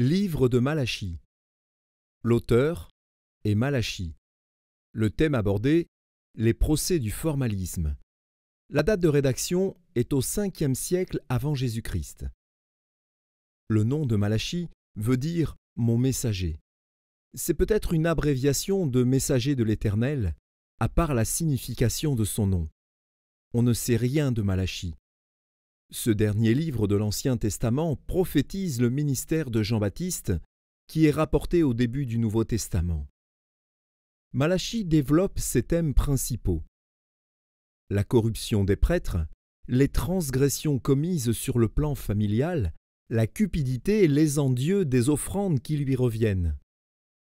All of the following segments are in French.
Livre de Malachie. L'auteur est Malachie. Le thème abordé, les procès du formalisme. La date de rédaction est au 5e siècle avant Jésus-Christ. Le nom de Malachie veut dire « mon messager ». C'est peut-être une abréviation de « messager de l'Éternel », à part la signification de son nom. On ne sait rien de Malachie. Ce dernier livre de l'Ancien Testament prophétise le ministère de Jean-Baptiste, qui est rapporté au début du Nouveau Testament. Malachie développe ses thèmes principaux. La corruption des prêtres, les transgressions commises sur le plan familial, la cupidité et les endieux des offrandes qui lui reviennent.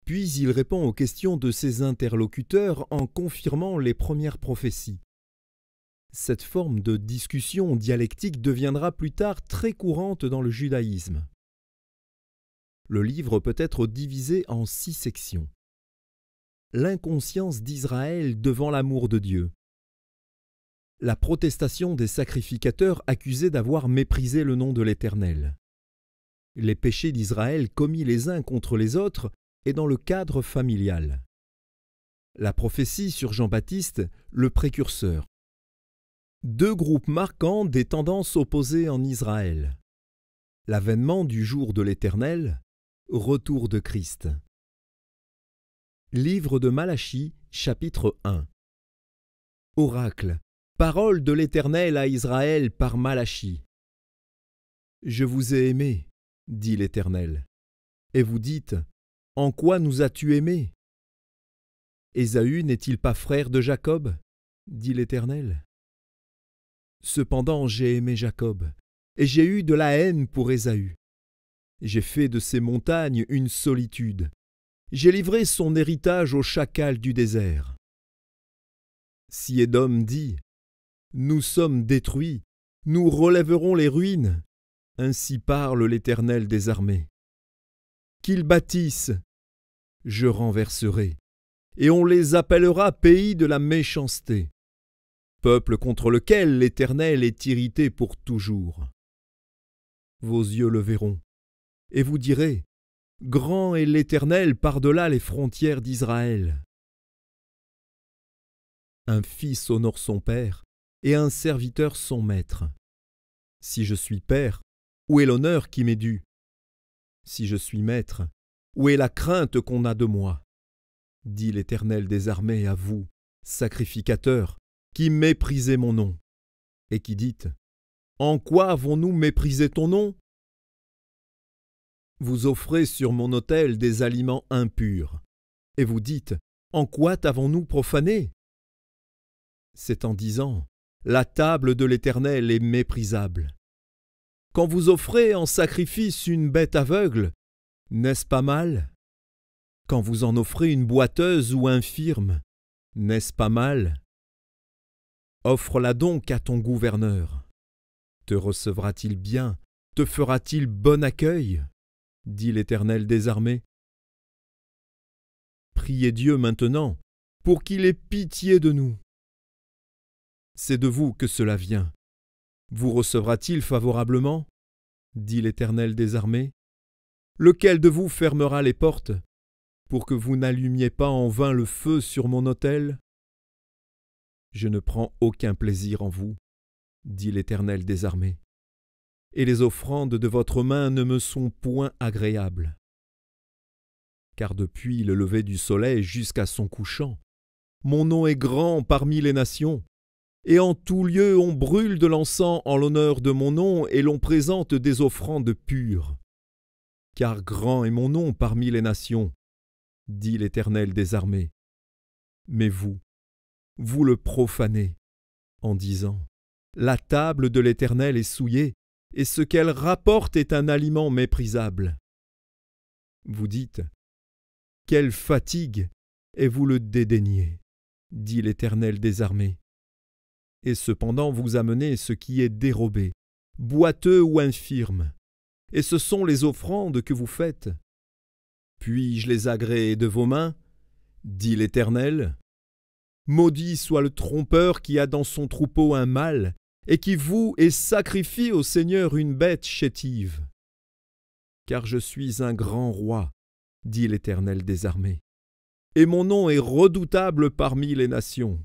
Puis il répond aux questions de ses interlocuteurs en confirmant les premières prophéties. Cette forme de discussion dialectique deviendra plus tard très courante dans le judaïsme. Le livre peut être divisé en 6 sections. L'inconscience d'Israël devant l'amour de Dieu. La protestation des sacrificateurs accusés d'avoir méprisé le nom de l'Éternel. Les péchés d'Israël commis les uns contre les autres et dans le cadre familial. La prophétie sur Jean-Baptiste, le précurseur. 2 groupes marquants des tendances opposées en Israël. L'avènement du jour de l'Éternel, retour de Christ. Livre de Malachie, chapitre 1. Oracle, parole de l'Éternel à Israël par Malachie. Je vous ai aimé, dit l'Éternel. Et vous dites, en quoi nous as-tu aimés? Ésaü n'est-il pas frère de Jacob? Dit l'Éternel. Cependant j'ai aimé Jacob, et j'ai eu de la haine pour Ésaü. J'ai fait de ses montagnes une solitude. J'ai livré son héritage aux chacals du désert. Si Édom dit, « Nous sommes détruits, nous relèverons les ruines », ainsi parle l'Éternel des armées. Qu'ils bâtissent, je renverserai, et on les appellera pays de la méchanceté. Peuple contre lequel l'Éternel est irrité pour toujours. Vos yeux le verront, et vous direz, grand est l'Éternel par-delà les frontières d'Israël. Un fils honore son père, et un serviteur son maître. Si je suis père, où est l'honneur qui m'est dû? Si je suis maître, où est la crainte qu'on a de moi? Dit l'Éternel des armées à vous, sacrificateurs, qui méprisez mon nom, et qui dites, « En quoi avons-nous méprisé ton nom ?» Vous offrez sur mon autel des aliments impurs, et vous dites, « En quoi t'avons-nous profané ?» C'est en disant, « La table de l'Éternel est méprisable. » Quand vous offrez en sacrifice une bête aveugle, n'est-ce pas mal? Quand vous en offrez une boiteuse ou infirme, n'est-ce pas mal? Offre-la donc à ton gouverneur. Te recevra-t-il bien? Te fera-t-il bon accueil? Dit l'Éternel des armées. Priez Dieu maintenant, pour qu'il ait pitié de nous. C'est de vous que cela vient. Vous recevra-t-il favorablement? Dit l'Éternel des armées. Lequel de vous fermera les portes, pour que vous n'allumiez pas en vain le feu sur mon autel? Je ne prends aucun plaisir en vous, dit l'Éternel des armées, et les offrandes de votre main ne me sont point agréables. Car depuis le lever du soleil jusqu'à son couchant, mon nom est grand parmi les nations, et en tout lieu on brûle de l'encens en l'honneur de mon nom et l'on présente des offrandes pures. Car grand est mon nom parmi les nations, dit l'Éternel des armées. Mais vous le profanez, en disant, la table de l'Éternel est souillée, et ce qu'elle rapporte est un aliment méprisable. Vous dites, quelle fatigue, et vous le dédaignez, dit l'Éternel des armées. Et cependant vous amenez ce qui est dérobé, boiteux ou infirme, et ce sont les offrandes que vous faites. Puis-je les agréer de vos mains, dit l'Éternel? Maudit soit le trompeur qui a dans son troupeau un mâle, et qui voue et sacrifie au Seigneur une bête chétive. car je suis un grand roi, dit l'Éternel des armées, et mon nom est redoutable parmi les nations.